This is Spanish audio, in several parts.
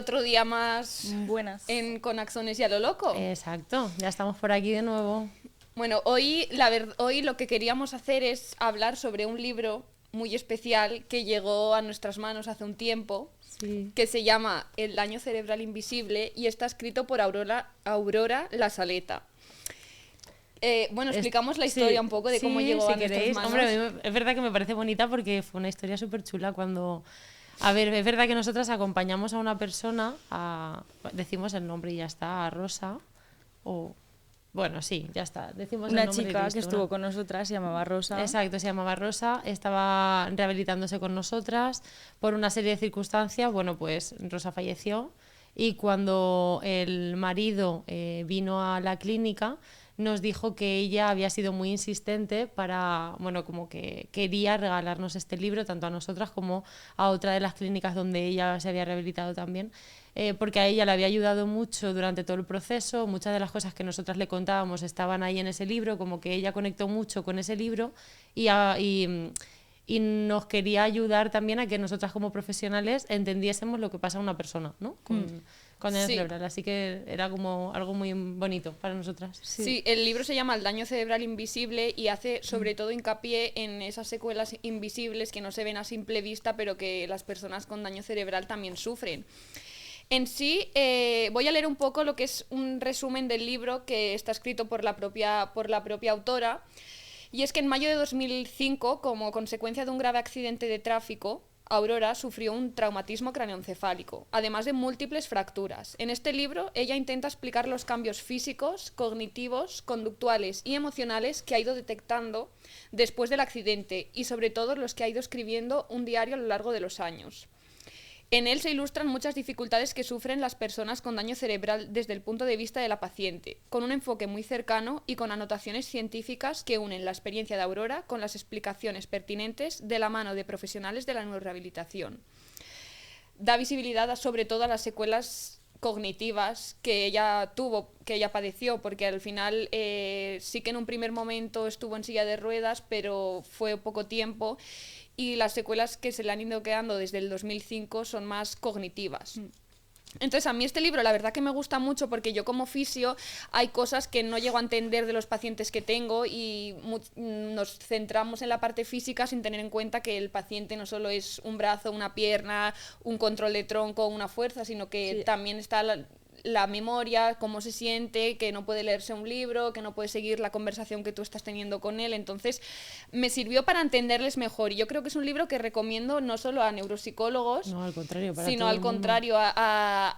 otro día más Buenas. Con Axones y a lo loco. Exacto, ya estamos por aquí de nuevo. Bueno, hoy lo que queríamos hacer es hablar sobre un libro muy especial que llegó a nuestras manos hace un tiempo, Sí. que se llama El daño cerebral invisible y está escrito por Aurora La Saleta. Bueno, explicamos la historia un poco de cómo llegó si a nuestras queréis. manos. Hombre, es verdad que me parece bonita porque fue una historia súper chula cuando... A ver, es verdad que nosotras acompañamos a una persona, decimos el nombre y ya está, a Rosa, o... Bueno, sí, ya está, decimos Una el nombre y chica listo, que estuvo ¿no? con nosotras se llamaba Rosa. Exacto, se llamaba Rosa, estaba rehabilitándose con nosotras por una serie de circunstancias. Bueno, pues Rosa falleció y cuando el marido vino a la clínica nos dijo que ella había sido muy insistente para, bueno, como que quería regalarnos este libro tanto a nosotras como a otra de las clínicas donde ella se había rehabilitado también. Porque a ella le había ayudado mucho durante todo el proceso, muchas de las cosas que nosotras le contábamos estaban ahí en ese libro, como que ella conectó mucho con ese libro y nos quería ayudar también a que nosotras como profesionales entendiésemos lo que pasa a una persona, ¿no? Con daño cerebral, así que era como algo muy bonito para nosotras. Sí, el libro se llama El daño cerebral invisible y hace sobre todo hincapié en esas secuelas invisibles que no se ven a simple vista, pero que las personas con daño cerebral también sufren. En sí, voy a leer un poco lo que es un resumen del libro que está escrito por la propia autora. Y es que en mayo de 2005, como consecuencia de un grave accidente de tráfico, Aurora sufrió un traumatismo craneoencefálico, además de múltiples fracturas. En este libro, ella intenta explicar los cambios físicos, cognitivos, conductuales y emocionales que ha ido detectando después del accidente y sobre todo los que ha ido escribiendo un diario a lo largo de los años. En él se ilustran muchas dificultades que sufren las personas con daño cerebral desde el punto de vista de la paciente, con un enfoque muy cercano y con anotaciones científicas que unen la experiencia de Aurora con las explicaciones pertinentes de la mano de profesionales de la neurorehabilitación. Da visibilidad sobre todo a las secuelas cognitivas que ella tuvo, que ella padeció, porque al final sí que en un primer momento estuvo en silla de ruedas, pero fue poco tiempo. Y las secuelas que se le han ido quedando desde el 2005 son más cognitivas. Entonces a mí este libro la verdad que me gusta mucho porque yo como fisio hay cosas que no llego a entender de los pacientes que tengo y nos centramos en la parte física sin tener en cuenta que el paciente no solo es un brazo, una pierna, un control de tronco, una fuerza, sino que también está la memoria, cómo se siente, que no puede leerse un libro, que no puede seguir la conversación que tú estás teniendo con él. Entonces me sirvió para entenderles mejor y yo creo que es un libro que recomiendo no solo a neuropsicólogos, No, al contrario, sino al contrario a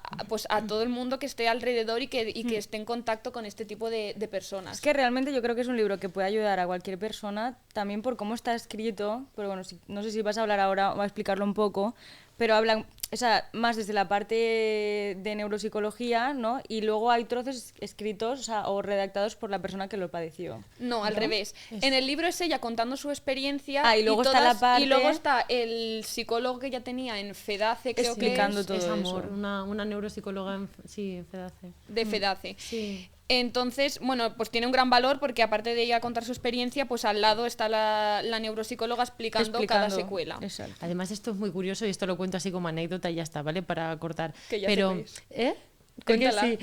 todo el mundo que esté alrededor y que esté en contacto con este tipo de personas. Es que realmente yo creo que es un libro que puede ayudar a cualquier persona, también por cómo está escrito, pero bueno, no sé si vas a hablar ahora o a explicarlo un poco, pero hablan, o sea, más desde la parte de neuropsicología, ¿no? Y luego hay trozos escritos, o sea, o redactados por la persona que lo padeció. No, al revés. En el libro es ella contando su experiencia y luego está la parte... y luego está el psicólogo que ella tenía en FEDACE, creo explicando que todo es Amor, eso. una neuropsicóloga en FEDACE. De FEDACE. Sí. Entonces, bueno, pues tiene un gran valor porque aparte de ella contar su experiencia, pues al lado está la neuropsicóloga explicando cada secuela. Exacto. Además esto es muy curioso y esto lo cuento así como anécdota y ya está, ¿vale? Para cortar. Que ya Pero, sepáis. Cuéntala. Sí,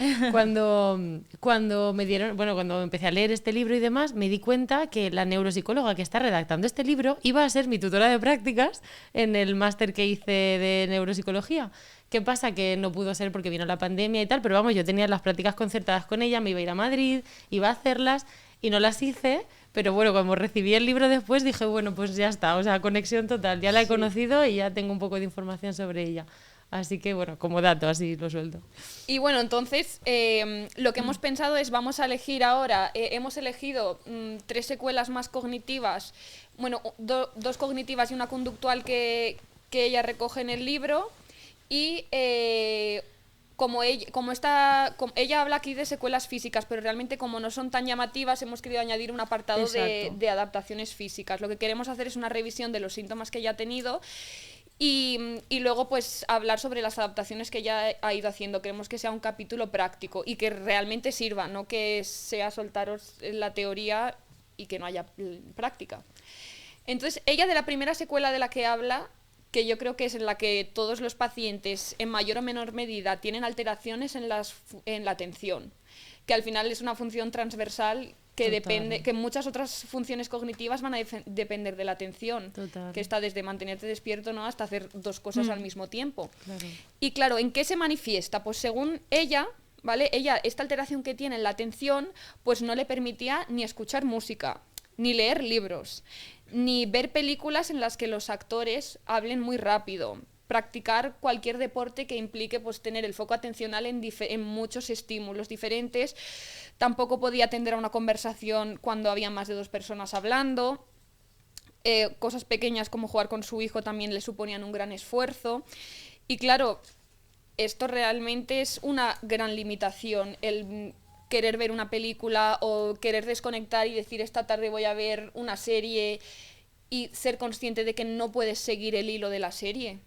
cuando me dieron, bueno, cuando empecé a leer este libro y demás, me di cuenta que la neuropsicóloga que está redactando este libro iba a ser mi tutora de prácticas en el máster que hice de neuropsicología. ¿Qué pasa? Que no pudo ser porque vino la pandemia y tal, pero vamos, yo tenía las prácticas concertadas con ella, me iba a ir a Madrid, iba a hacerlas y no las hice, pero bueno, como recibí el libro después dije, bueno, pues ya está, o sea, conexión total, ya la he conocido y ya tengo un poco de información sobre ella. Así que bueno, como dato, así lo suelto. Y bueno, entonces lo que hemos pensado es, vamos a elegir ahora, hemos elegido 3 secuelas más cognitivas, bueno, 2 cognitivas y una conductual que ella recoge en el libro. Y ella habla aquí de secuelas físicas, pero realmente como no son tan llamativas, hemos querido añadir un apartado de adaptaciones físicas. Lo que queremos hacer es una revisión de los síntomas que ella ha tenido y luego pues hablar sobre las adaptaciones que ella ha ido haciendo. Queremos que sea un capítulo práctico y que realmente sirva, no que sea soltaros la teoría y que no haya práctica. Entonces, ella de la primera secuela de la que habla, que yo creo que es en la que todos los pacientes en mayor o menor medida tienen alteraciones en la atención, que al final es una función transversal que depende, que muchas otras funciones cognitivas van a depender de la atención, que está desde mantenerte despierto, ¿no?, hasta hacer dos cosas al mismo tiempo. Claro. Y claro, ¿en qué se manifiesta? Pues según ella, ¿vale? Ella, esta alteración que tiene en la atención, pues no le permitía ni escuchar música, ni leer libros, ni ver películas en las que los actores hablen muy rápido, practicar cualquier deporte que implique pues tener el foco atencional en muchos estímulos diferentes. Tampoco podía atender a una conversación cuando había más de 2 personas hablando. Cosas pequeñas como jugar con su hijo también le suponían un gran esfuerzo. Y claro, esto realmente es una gran limitación, el querer ver una película o querer desconectar y decir esta tarde voy a ver una serie y ser consciente de que no puedes seguir el hilo de la serie.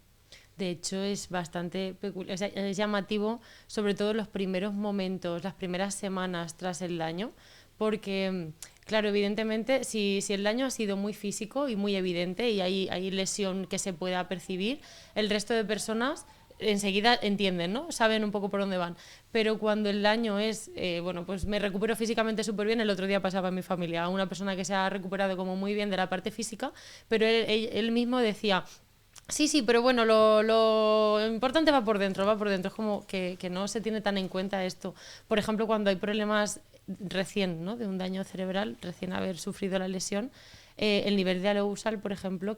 De hecho, es bastante peculiar, es llamativo, sobre todo los primeros momentos, las primeras semanas tras el daño, porque, claro, evidentemente, si el daño ha sido muy físico y muy evidente y hay lesión que se pueda percibir, el resto de personas enseguida entienden, ¿no? Saben un poco por dónde van. Pero cuando el daño es, bueno, pues me recupero físicamente súper bien. El otro día pasaba en mi familia a una persona que se ha recuperado como muy bien de la parte física, pero él mismo decía... Sí, pero bueno, lo importante va por dentro. Es como que no se tiene tan en cuenta esto. Por ejemplo, cuando hay problemas recién, ¿no?, de un daño cerebral, recién haber sufrido la lesión, el nivel de arousal, por ejemplo,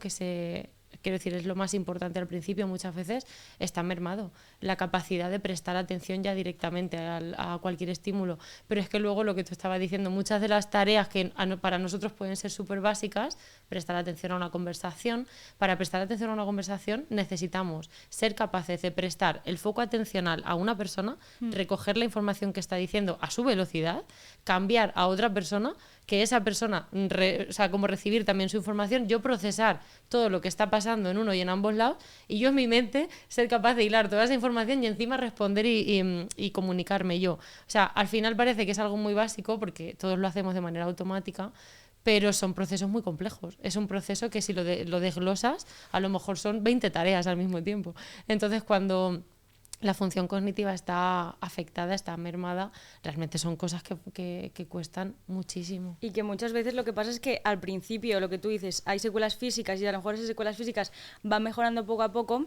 quiero decir, es lo más importante al principio, muchas veces está mermado. La capacidad de prestar atención ya directamente a cualquier estímulo. Pero es que luego lo que tú estabas diciendo, muchas de las tareas que para nosotros pueden ser súper básicas, prestar atención a una conversación, para prestar atención a una conversación necesitamos ser capaces de prestar el foco atencional a una persona, recoger la información que está diciendo a su velocidad, cambiar a otra persona, que esa persona, o sea, como recibir también su información, yo procesar todo lo que está pasando en uno y en ambos lados, y yo en mi mente ser capaz de hilar toda esa información y encima responder y comunicarme yo. O sea, al final parece que es algo muy básico porque todos lo hacemos de manera automática, pero son procesos muy complejos. Es un proceso que si lo desglosas, a lo mejor son 20 tareas al mismo tiempo. Entonces, cuando la función cognitiva está afectada, está mermada, realmente son cosas que cuestan muchísimo. Y que muchas veces lo que pasa es que al principio, lo que tú dices, hay secuelas físicas y a lo mejor esas secuelas físicas van mejorando poco a poco,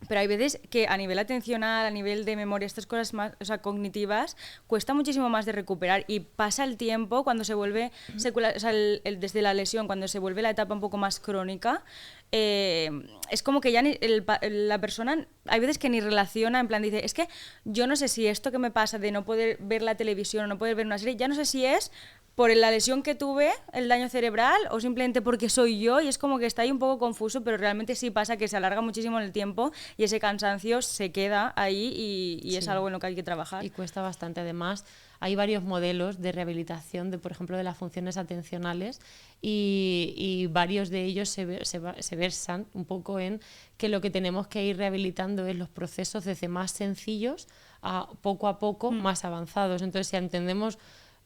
pero hay veces que a nivel atencional, a nivel de memoria, estas cosas más, o sea, cognitivas, cuesta muchísimo más de recuperar y pasa el tiempo cuando se vuelve secular, o sea, desde la lesión, cuando se vuelve la etapa un poco más crónica, es como que ya la persona hay veces que ni relaciona, en plan dice, es que yo no sé si esto que me pasa de no poder ver la televisión o no poder ver una serie, ya no sé si es por la lesión que tuve, el daño cerebral, o simplemente porque soy yo, y es como que está ahí un poco confuso, pero realmente sí pasa que se alarga muchísimo en el tiempo y ese cansancio se queda ahí y es algo en lo que hay que trabajar. Y cuesta bastante. Además, hay varios modelos de rehabilitación, por ejemplo, de las funciones atencionales y varios de ellos se versan un poco en que lo que tenemos que ir rehabilitando es los procesos desde más sencillos a poco más avanzados. Entonces, si entendemos...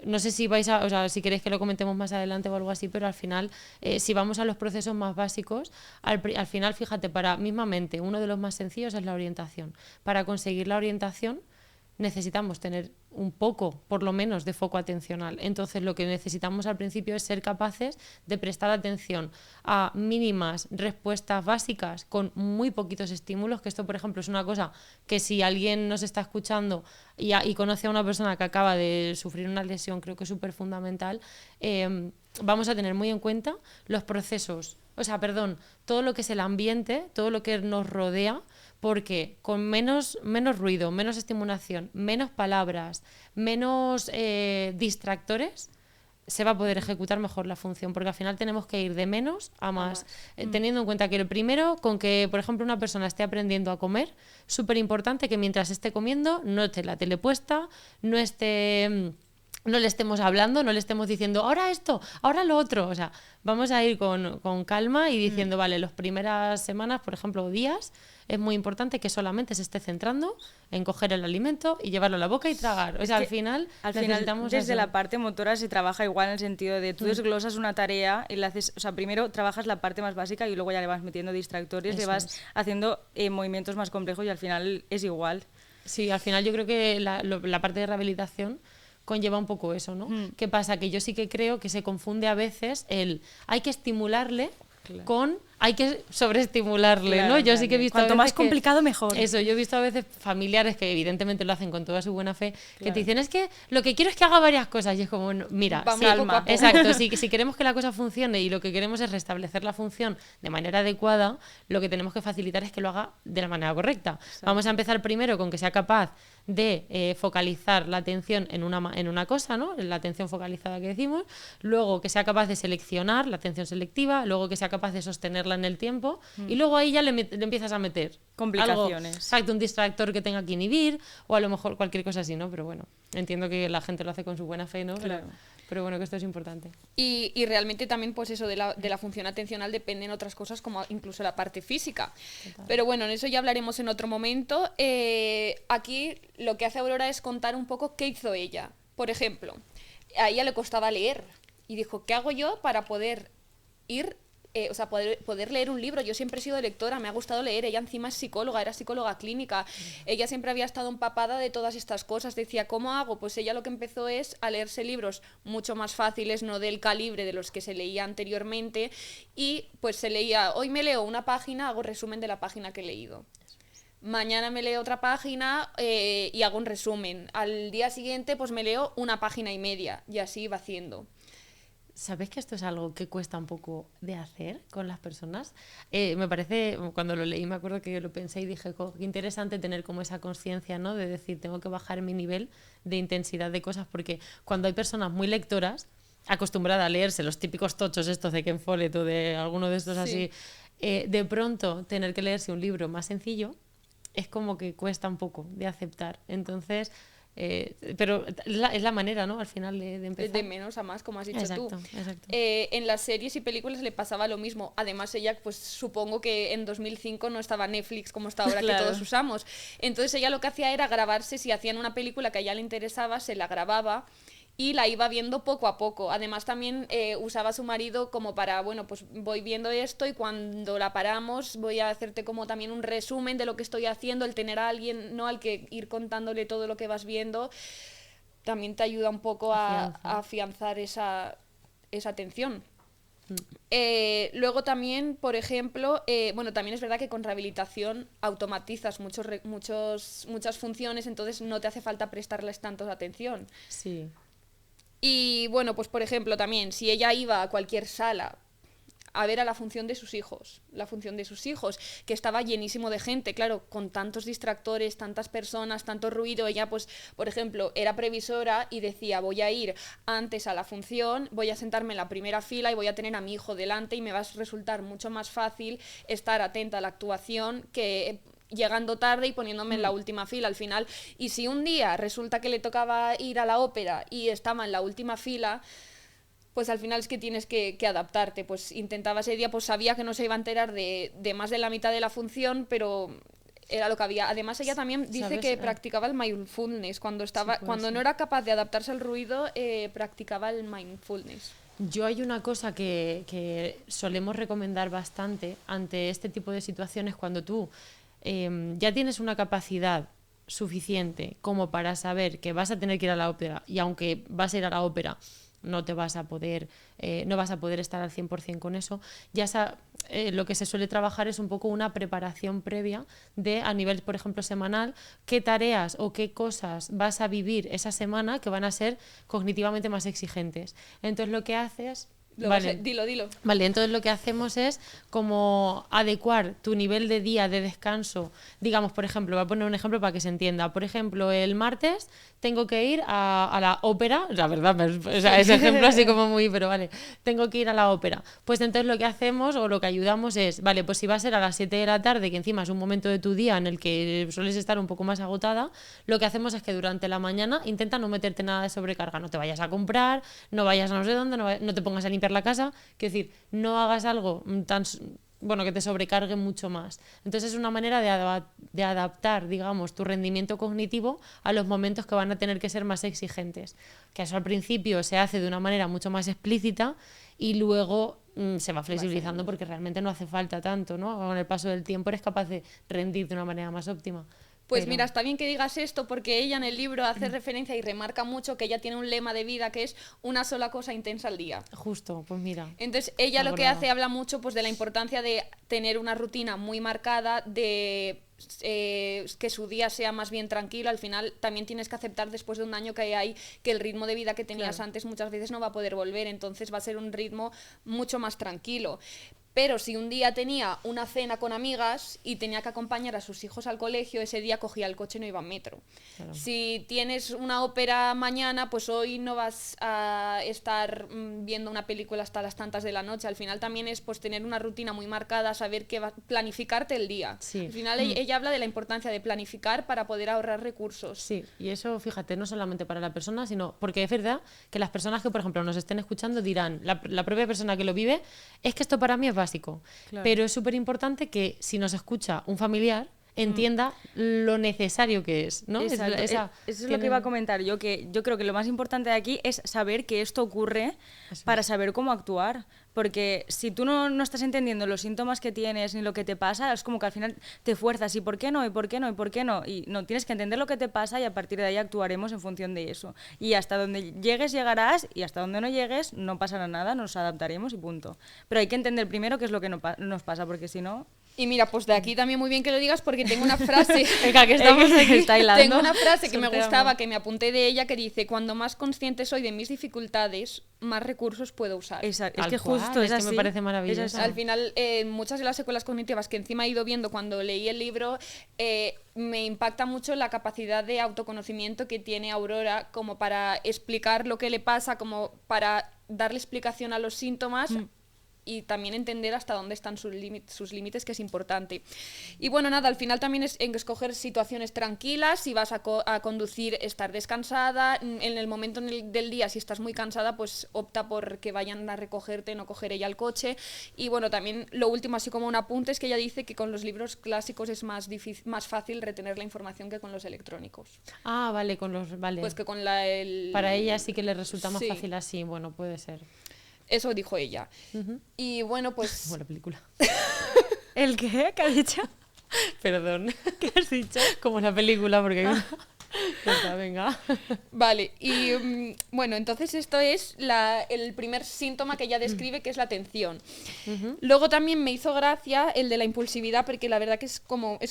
No sé si o sea, si queréis que lo comentemos más adelante o algo así, pero al final, si vamos a los procesos más básicos, al final, fíjate, mismamente, uno de los más sencillos es la orientación. Para conseguir la orientación necesitamos tener un poco, por lo menos, de foco atencional. Entonces, lo que necesitamos al principio es ser capaces de prestar atención a mínimas respuestas básicas con muy poquitos estímulos, que esto, por ejemplo, es una cosa que si alguien nos está escuchando y conoce a una persona que acaba de sufrir una lesión, creo que es súper fundamental, vamos a tener muy en cuenta los procesos, todo lo que es el ambiente, todo lo que nos rodea, porque con menos ruido, menos estimulación, menos palabras, menos distractores, se va a poder ejecutar mejor la función, porque al final tenemos que ir de menos a más. Teniendo en cuenta que el primero, con que, por ejemplo, una persona esté aprendiendo a comer, súper importante que mientras esté comiendo no esté la tele puesta, no esté no le estemos hablando, no le estemos diciendo ahora esto, ahora lo otro. O sea, vamos a ir con calma y diciendo, vale, las primeras semanas, por ejemplo, o días, es muy importante que solamente se esté centrando en coger el alimento y llevarlo a la boca y tragar. O sea, al final necesitamos desde eso. la parte motora se trabaja igual en el sentido de tú desglosas una tarea y la haces, o sea, primero trabajas la parte más básica y luego ya le vas metiendo distractores, le vas haciendo movimientos más complejos y al final es igual. Sí, al final yo creo que la parte de rehabilitación conlleva un poco eso, ¿no? ¿Qué pasa? Que yo sí que creo que se confunde a veces hay que estimularle con hay que sobreestimularle, ¿no? Yo sí que he visto cuanto más complicado mejor. Eso, yo he visto a veces familiares que evidentemente lo hacen con toda su buena fe, que te dicen, es que lo que quiero es que haga varias cosas y es como, bueno, mira, calma. Exacto, si queremos que la cosa funcione y lo que queremos es restablecer la función de manera adecuada, lo que tenemos que facilitar es que lo haga de la manera correcta. Exacto. Vamos a empezar primero con que sea capaz de focalizar la atención en una cosa, ¿no? La atención focalizada que decimos, luego que sea capaz de seleccionar la atención selectiva, luego que sea capaz de sostenerla en el tiempo y luego ahí ya le empiezas a meter complicaciones. Algo, exacto, un distractor que tenga que inhibir o a lo mejor cualquier cosa así, ¿no? Pero bueno, entiendo que la gente lo hace con su buena fe, ¿no? Claro. Pero bueno, que esto es importante. Y realmente también pues eso de la función atencional dependen otras cosas como incluso la parte física. Total. Pero bueno, en eso ya hablaremos en otro momento. Aquí lo que hace Aurora es contar un poco qué hizo ella. Por ejemplo, a ella le costaba leer y dijo, ¿qué hago yo para poder ir poder leer un libro? Yo siempre he sido lectora, me ha gustado leer. Ella encima es psicóloga, era psicóloga clínica. Ella siempre había estado empapada de todas estas cosas. Decía, ¿cómo hago? Pues ella lo que empezó es a leerse libros mucho más fáciles, no del calibre de los que se leía anteriormente. Y pues se leía, hoy me leo una página, hago resumen de la página que he leído. Mañana me leo otra página y hago un resumen. Al día siguiente pues me leo una página y media y así iba haciendo. ¿Sabes que esto es algo que cuesta un poco de hacer con las personas? Me parece, cuando lo leí me acuerdo que yo lo pensé y dije, qué interesante tener como esa conciencia, ¿no? De decir, tengo que bajar mi nivel de intensidad de cosas, porque cuando hay personas muy lectoras, acostumbradas a leerse los típicos tochos estos de Ken Follett o de alguno de estos así, de pronto tener que leerse un libro más sencillo, es como que cuesta un poco de aceptar. Entonces... pero es la manera, ¿no? Al final de empezar. De menos a más, como has dicho exacto, tú. Exacto. En las series y películas le pasaba lo mismo. Además, ella, pues supongo que en 2005 no estaba Netflix como está ahora, claro, que todos usamos. Entonces ella lo que hacía era grabarse, si hacían una película que a ella le interesaba, se la grababa y la iba viendo poco a poco. Además también usaba a su marido como para, bueno, pues voy viendo esto y cuando la paramos voy a hacerte como también un resumen de lo que estoy haciendo. El tener a alguien, ¿no?, al que ir contándole todo lo que vas viendo, también te ayuda un poco a afianzar esa atención. Luego también, por ejemplo, bueno, también es verdad que con rehabilitación automatizas muchas funciones, entonces no te hace falta prestarles tanto atención. Sí. Y bueno, pues por ejemplo también, si ella iba a cualquier sala a ver a la función de sus hijos, que estaba llenísimo de gente, claro, con tantos distractores, tantas personas, tanto ruido, ella pues, por ejemplo, era previsora y decía, voy a ir antes a la función, voy a sentarme en la primera fila y voy a tener a mi hijo delante y me va a resultar mucho más fácil estar atenta a la actuación que... llegando tarde y poniéndome en la última fila al final. Y si un día resulta que le tocaba ir a la ópera y estaba en la última fila, pues al final es que tienes que adaptarte. Pues intentaba ese día, pues sabía que no se iba a enterar de más de la mitad de la función, pero era lo que había. Además ella también dice que practicaba el mindfulness cuando no era capaz de adaptarse al ruido, practicaba el mindfulness. Yo hay una cosa que solemos recomendar bastante ante este tipo de situaciones, cuando tú ya tienes una capacidad suficiente como para saber que vas a tener que ir a la ópera, y aunque vas a ir a la ópera no vas a poder estar al 100% con eso, lo que se suele trabajar es un poco una preparación previa a nivel, por ejemplo, semanal, qué tareas o qué cosas vas a vivir esa semana que van a ser cognitivamente más exigentes. Entonces lo que haces Vale. Dilo. Vale, entonces lo que hacemos es como adecuar tu nivel de día de descanso. Digamos, por ejemplo, voy a poner un ejemplo para que se entienda. Por ejemplo, el martes tengo que ir a la ópera. La verdad, o sea, ese ejemplo así como muy, pero vale, tengo que ir a la ópera. Pues entonces lo que hacemos o lo que ayudamos es, vale, pues si va a ser a las 7 de la tarde, que encima es un momento de tu día en el que sueles estar un poco más agotada, lo que hacemos es que durante la mañana intenta no meterte nada de sobrecarga. No te vayas a comprar, no vayas a no sé dónde, no te pongas a limpiar la casa, es decir, no hagas algo que te sobrecargue mucho más. Entonces es una manera de adaptar, digamos, tu rendimiento cognitivo a los momentos que van a tener que ser más exigentes. Que eso al principio se hace de una manera mucho más explícita y luego se va flexibilizando porque realmente no hace falta tanto, ¿no? Con el paso del tiempo eres capaz de rendir de una manera más óptima. Pues mira, está bien que digas esto porque ella en el libro hace referencia y remarca mucho que ella tiene un lema de vida que es una sola cosa intensa al día. Justo, pues mira. Entonces ella lo que hace habla mucho pues de la importancia de tener una rutina muy marcada, de que su día sea más bien tranquilo. Al final también tienes que aceptar después de un año que hay que el ritmo de vida que tenías antes muchas veces no va a poder volver, entonces va a ser un ritmo mucho más tranquilo. Pero si un día tenía una cena con amigas y tenía que acompañar a sus hijos al colegio, ese día cogía el coche y no iba en metro. Claro. Si tienes una ópera mañana, pues hoy no vas a estar viendo una película hasta las tantas de la noche. Al final también es pues tener una rutina muy marcada, saber que planificarte el día. Sí. Al final ella habla de la importancia de planificar para poder ahorrar recursos. Sí, y eso, fíjate, no solamente para la persona, sino porque es verdad que las personas que, por ejemplo, nos estén escuchando dirán, la propia persona que lo vive, es que esto para mí es básico. Claro. Pero es súper importante que si nos escucha un familiar entienda lo necesario que es, ¿no? Exacto. Eso es lo que iba a comentar yo, que yo creo que lo más importante de aquí es saber que esto ocurre para saber cómo actuar, porque si tú no estás entendiendo los síntomas que tienes ni lo que te pasa, es como que al final te fuerzas, ¿y por qué no? ¿Y por qué no? ¿Y por qué no? Y no, tienes que entender lo que te pasa y a partir de ahí actuaremos en función de eso. Y hasta donde llegues, llegarás, y hasta donde no llegues, no pasará nada, nos adaptaremos y punto. Pero hay que entender primero qué es lo que nos pasa, porque si no... Y mira, pues de aquí también muy bien que lo digas porque tengo una frase Venga, que estamos aquí. Tengo una frase que me gustaba, que me apunté de ella, que dice: cuando más consciente soy de mis dificultades, más recursos puedo usar. Exacto. Es que justo es así. Me parece maravilloso. Al final, muchas de las secuelas cognitivas que encima he ido viendo cuando leí el libro, me impacta mucho la capacidad de autoconocimiento que tiene Aurora como para explicar lo que le pasa, como para darle explicación a los síntomas. Y también entender hasta dónde están sus límites, que es importante. Y bueno, nada, al final también es escoger situaciones tranquilas. Si vas a conducir, estar descansada. En el momento del día, si estás muy cansada, pues opta por que vayan a recogerte, no coger ella el coche. Y bueno, también lo último, así como un apunte, es que ella dice que con los libros clásicos es más fácil retener la información que con los electrónicos. Ah, vale, con los... Vale. Pues que con Para ella sí que le resulta más fácil así, bueno, puede ser. Eso dijo ella. Y bueno, pues... Buena película. ¿El qué? ¿Qué has dicho? Perdón. ¿Qué has dicho? Como la película, porque... Venga. Vale, y bueno, entonces esto es el primer síntoma que ella describe, que es la tensión. Luego también me hizo gracia el de la impulsividad, porque la verdad que es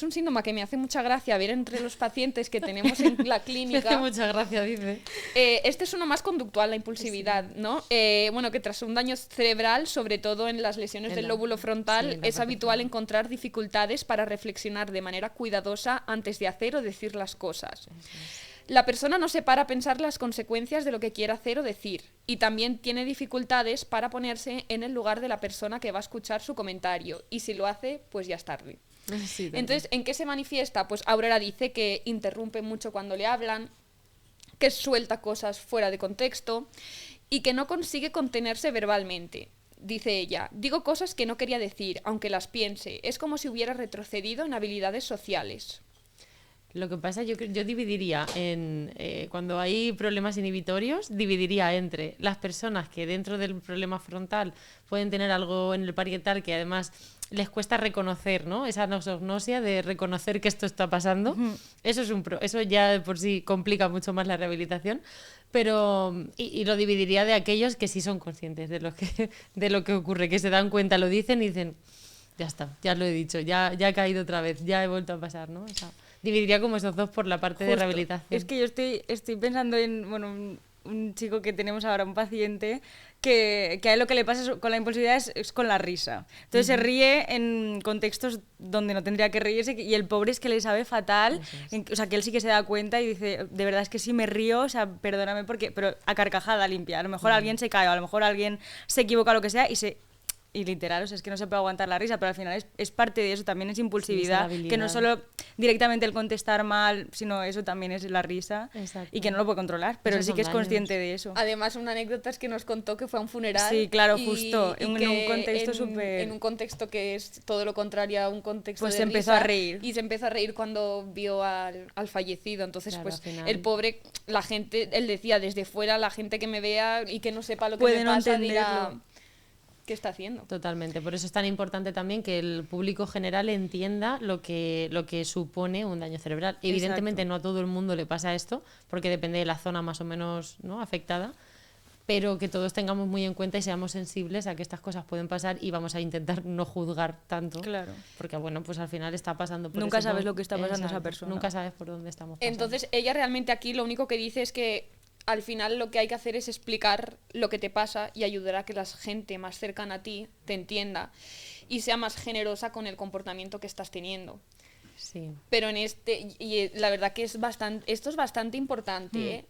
un síntoma que me hace mucha gracia ver entre los pacientes que tenemos en la clínica. Me hace mucha gracia, dice. Este es uno más conductual, la impulsividad, ¿no? Bueno, que tras un daño cerebral, sobre todo en las lesiones del lóbulo frontal, es habitual encontrar dificultades para reflexionar de manera cuidadosa antes de hacer o decir las cosas. La persona no se para a pensar las consecuencias de lo que quiere hacer o decir, y también tiene dificultades para ponerse en el lugar de la persona que va a escuchar su comentario, y si lo hace, pues ya es tarde. Sí, entonces, ¿en qué se manifiesta? Pues Aurora dice que interrumpe mucho cuando le hablan, que suelta cosas fuera de contexto y que no consigue contenerse verbalmente. Dice ella: digo cosas que no quería decir, aunque las piense. Es como si hubiera retrocedido en habilidades sociales. Lo que pasa, yo dividiría cuando hay problemas inhibitorios, dividiría entre las personas que dentro del problema frontal pueden tener algo en el parietal que además les cuesta reconocer, ¿no? Esa nosognosia de reconocer que esto está pasando. Eso ya por sí complica mucho más la rehabilitación. Pero y lo dividiría de aquellos que sí son conscientes de lo que ocurre, que se dan cuenta, lo dicen y dicen: ya está, ya lo he dicho, ya he caído otra vez, ya he vuelto a pasar, ¿no? O sea, dividiría como esos dos por la parte de rehabilitación. Es que yo estoy pensando en, bueno, un chico que tenemos ahora, un paciente, que a él lo que le pasa con la impulsividad es con la risa. Entonces se ríe en contextos donde no tendría que reírse y el pobre es que le sabe fatal. O sea, que él sí que se da cuenta y dice, de verdad es que sí me río, o sea, perdóname, pero a carcajada limpia. A lo mejor alguien se cae, o a lo mejor alguien se equivoca o lo que sea y literal, o sea, es que no se puede aguantar la risa, pero al final es parte de eso, también es impulsividad, que no es solo directamente el contestar mal, sino eso también es la risa. Exacto. Y que no lo puede controlar, pero él sí que es consciente de eso. Además, una anécdota es que nos contó que fue a un funeral. Sí, claro, justo, en un contexto súper... En un contexto que es todo lo contrario a un contexto pues de se empezó risa, a reír. y se empezó a reír cuando vio al fallecido. Entonces, Claro, pues al final. el pobre, la gente, él decía, desde fuera, la gente que me vea y que no sepa lo que Puede me no pasa entenderlo. dirá, ¿qué está haciendo? Totalmente, por eso es tan importante también que el público general entienda lo que supone un daño cerebral. Evidentemente no a todo el mundo le pasa esto, porque depende de la zona más o menos, ¿no?, afectada, pero que todos tengamos muy en cuenta y seamos sensibles a que estas cosas pueden pasar y vamos a intentar no juzgar tanto. Claro. Porque bueno, pues al final está pasando por Nunca ese sabes lo que está pasando esa Exacto, persona. Nunca sabes por dónde estamos pasando. Entonces, ella realmente aquí lo único que dice es que al final lo que hay que hacer es explicar lo que te pasa y ayudar a que la gente más cercana a ti te entienda y sea más generosa con el comportamiento que estás teniendo. Sí. Pero y la verdad que esto es bastante importante, ¿eh?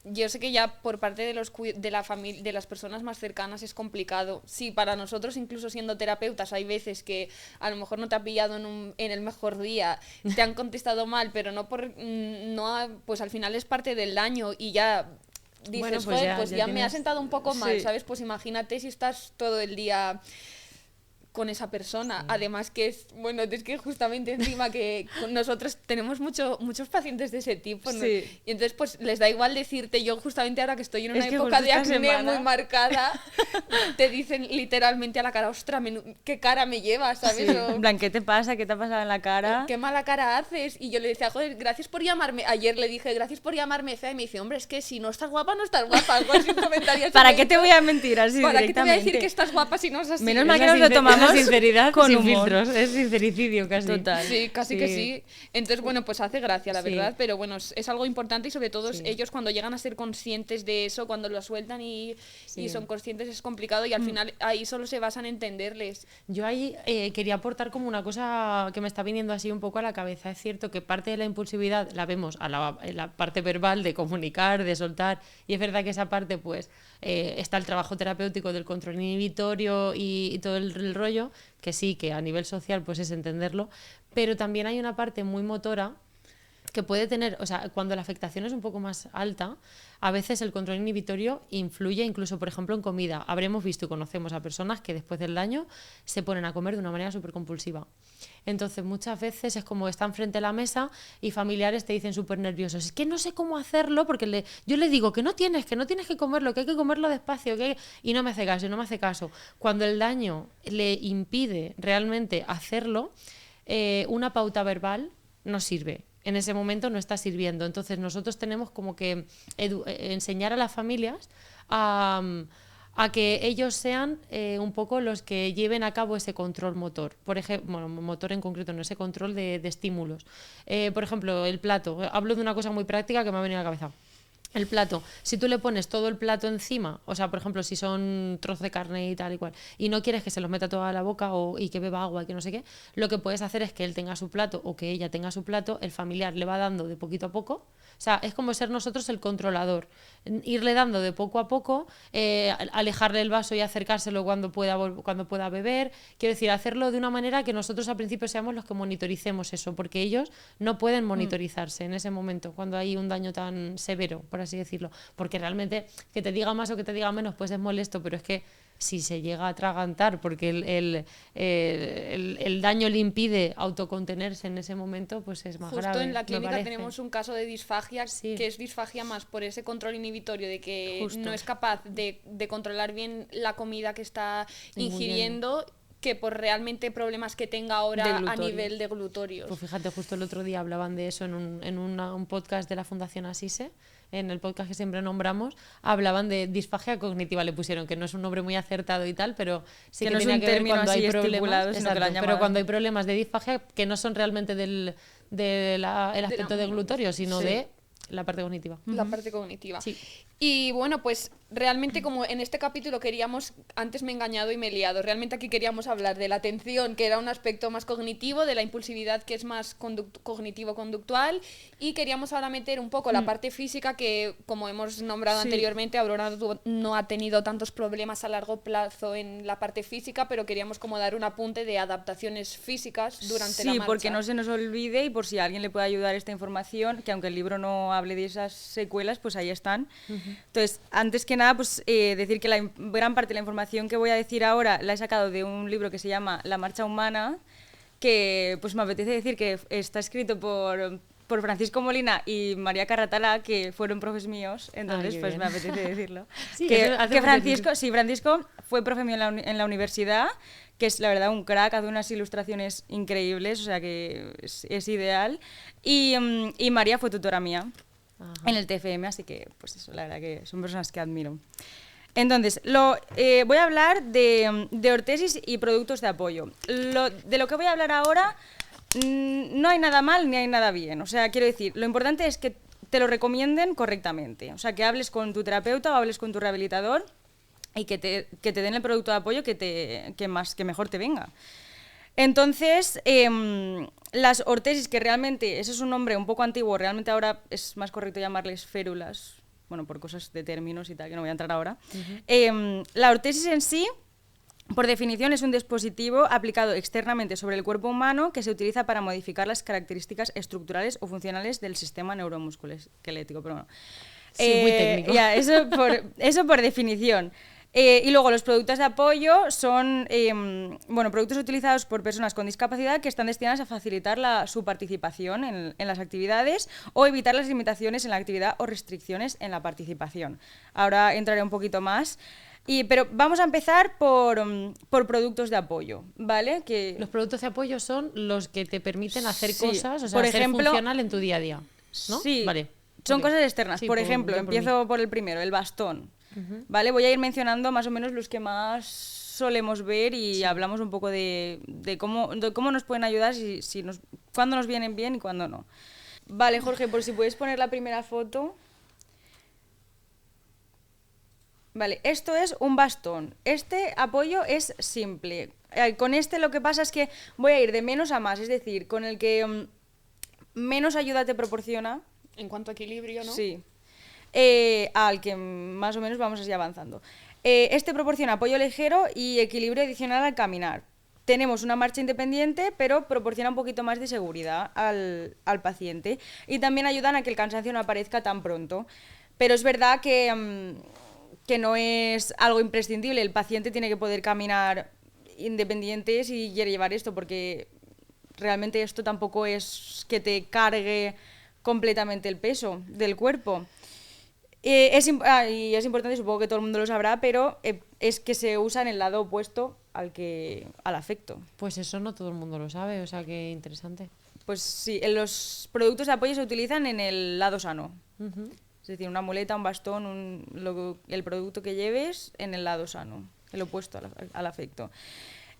Yo sé que ya por parte de la familia, de las personas más cercanas es complicado. Sí, para nosotros, incluso siendo terapeutas, hay veces que a lo mejor no te ha pillado en el mejor día, te han contestado mal, pero pues al final es parte del daño y ya dices, Bueno, joder, pues ya me ha tienes... sentado un poco mal, Sí. ¿sabes? Pues imagínate si estás todo el día con esa persona. Además que es que justamente encima que nosotros tenemos muchos pacientes de ese tipo, ¿no? Sí. Y entonces pues les da igual decirte, yo justamente ahora que estoy en una Es que época justo de esta acné semana- muy marcada, te dicen literalmente a la cara, ostras, qué cara me llevas, ¿sabes? Sí. O, En plan, ¿qué te pasa? ¿Qué te ha pasado en la cara? qué mala cara haces. Y yo le decía, joder, gracias por llamarme. Ayer le dije, gracias por llamarme fea. Y me dice, hombre, es que si no estás guapa, no estás guapa. Algo así, un comentario así ¿Para me qué te hizo. voy a mentir así ¿Para qué te voy a decir directamente? que estás guapa si no es así? Menos mal que Esa nos lo tomamos esa sinceridad con sin humor. filtros, es sincericidio casi. Total. Sí, casi que sí. Entonces, bueno, pues hace gracia, la Sí. verdad, pero bueno, es algo importante y sobre todo Sí. ellos cuando llegan a ser conscientes de eso, cuando lo sueltan y son conscientes es complicado y al final ahí solo se basa en entenderles. Yo ahí quería aportar como una cosa que me está viniendo así un poco a la cabeza. Es cierto que parte de la impulsividad la vemos en la parte verbal de comunicar, de soltar, y es verdad que esa parte pues está el trabajo terapéutico del control inhibitorio y todo el rollo, que sí, que a nivel social pues es entenderlo, pero también hay una parte muy motora que puede tener, o sea, cuando la afectación es un poco más alta, a veces el control inhibitorio influye incluso, por ejemplo, en comida. Habremos visto y conocemos a personas que después del daño se ponen a comer de una manera súper compulsiva. Entonces, muchas veces es como están frente a la mesa y familiares te dicen súper nerviosos, es que no sé cómo hacerlo porque yo le digo que no tienes que comerlo, que hay que comerlo despacio, y no me hace caso, y no me hace caso. Cuando el daño le impide realmente hacerlo, una pauta verbal no sirve. En ese momento no está sirviendo. Entonces nosotros tenemos como que enseñar a las familias a que ellos sean un poco los que lleven a cabo ese control motor. Por ejemplo, bueno, motor en concreto, no, ese control de estímulos. Por ejemplo, el plato. Hablo de una cosa muy práctica que me ha venido a la cabeza. El plato, si tú le pones todo el plato encima, o sea, por ejemplo, si son trozos de carne y tal y cual, y no quieres que se los meta toda a la boca y que beba agua y que no sé qué, lo que puedes hacer es que él tenga su plato o que ella tenga su plato, el familiar le va dando de poquito a poco. O sea, es como ser nosotros el controlador, irle dando de poco a poco, alejarle el vaso y acercárselo cuando pueda beber. Quiero decir, hacerlo de una manera que nosotros al principio seamos los que monitoricemos eso, porque ellos no pueden monitorizarse en ese momento, cuando hay un daño tan severo, por así decirlo. Porque realmente que te diga más o que te diga menos, pues es molesto, pero es que si se llega a atragantar porque el daño le impide autocontenerse en ese momento, pues es más grave. Justo en la me clínica parece. tenemos un caso de disfagia, Sí. que es disfagia más por ese control inhibitorio de que Justo. no es capaz de controlar bien la comida que está Ingiriendo. ingiriendo, que por realmente problemas que tenga ahora De a glutorios. nivel de glutorios. Pues fíjate, justo el otro día hablaban de eso en un podcast de la Fundación Asise, en el podcast que siempre nombramos, hablaban de disfagia cognitiva, le pusieron, que no es un nombre muy acertado y tal, pero sí Que que no es tenía un que ver término cuando así hay estipulado, problemas, sino que lo han pero llamado. cuando hay problemas de disfagia que no son realmente del aspecto de glutorio, sino Sí. de la parte cognitiva. La parte cognitiva. Sí. Y bueno, pues realmente como en este capítulo queríamos, antes me he engañado y me he liado, realmente aquí queríamos hablar de la atención, que era un aspecto más cognitivo, de la impulsividad, que es más cognitivo-conductual, y queríamos ahora meter un poco la parte física, que como hemos nombrado anteriormente, Aurora no ha tenido tantos problemas a largo plazo en la parte física, pero queríamos como dar un apunte de adaptaciones físicas durante la marcha. Sí, porque no se nos olvide, y por si a alguien le puede ayudar esta información, que aunque el libro no hable de esas secuelas, pues ahí están. Entonces, antes que nada, pues decir que la gran parte de la información que voy a decir ahora la he sacado de un libro que se llama La marcha humana, que pues me apetece decir que está escrito por Francisco Molina y María Carratala, que fueron profes míos, entonces pues bien. me apetece decirlo. Sí, que eso hace que mucho Francisco fue profe mío en la universidad, que es la verdad un crack, hace unas ilustraciones increíbles, o sea que es ideal, y María fue tutora mía. Ajá. En el TFM, así que pues eso, la verdad que son personas que admiro. Entonces, voy a hablar de ortesis y productos de apoyo. De lo que voy a hablar ahora no hay nada mal ni hay nada bien. O sea, quiero decir, lo importante es que te lo recomienden correctamente. O sea, que hables con tu terapeuta o hables con tu rehabilitador y que te den el producto de apoyo que mejor te venga. Entonces, las ortesis, que realmente, ese es un nombre un poco antiguo, realmente ahora es más correcto llamarles férulas, bueno, por cosas de términos y tal, que no voy a entrar ahora. La ortesis en sí, por definición, es un dispositivo aplicado externamente sobre el cuerpo humano que se utiliza para modificar las características estructurales o funcionales del sistema neuromusculoesquelético. Pero bueno. Sí, muy técnico. Ya, eso por definición. Y luego los productos de apoyo son productos utilizados por personas con discapacidad que están destinados a facilitar su participación en las actividades o evitar las limitaciones en la actividad o restricciones en la participación. Ahora entraré un poquito más. Pero vamos a empezar por productos de apoyo, ¿vale? Los productos de apoyo son los que te permiten hacer Sí, cosas, o sea, por ser ejemplo, funcional en tu día a día, ¿no? Sí, vale. Son Ok. cosas externas. Sí, por ejemplo, por mí. empiezo por el primero, el bastón. ¿Vale? Voy a ir mencionando más o menos los que más solemos ver y hablamos un poco de cómo nos pueden ayudar, cuándo nos vienen bien y cuándo no. Vale, Jorge, por si puedes poner la primera foto. Vale, esto es un bastón. Este apoyo es simple. Con este lo que pasa es que voy a ir de menos a más, es decir, con el que menos ayuda te proporciona. En cuanto a equilibrio, ¿no? Sí. Al que más o menos vamos así avanzando. Este proporciona apoyo ligero y equilibrio adicional al caminar. Tenemos una marcha independiente, pero proporciona un poquito más de seguridad al paciente. Y también ayudan a que el cansancio no aparezca tan pronto. Pero es verdad que no es algo imprescindible. El paciente tiene que poder caminar independiente si quiere llevar esto, porque realmente esto tampoco es que te cargue completamente el peso del cuerpo. Y es importante, supongo que todo el mundo lo sabrá, pero es que se usa en el lado opuesto al afecto. Pues eso no todo el mundo lo sabe, o sea, qué interesante. Pues sí, los productos de apoyo se utilizan en el lado sano. Es decir, una muleta, un bastón, el producto que lleves en el lado sano, el opuesto al afecto.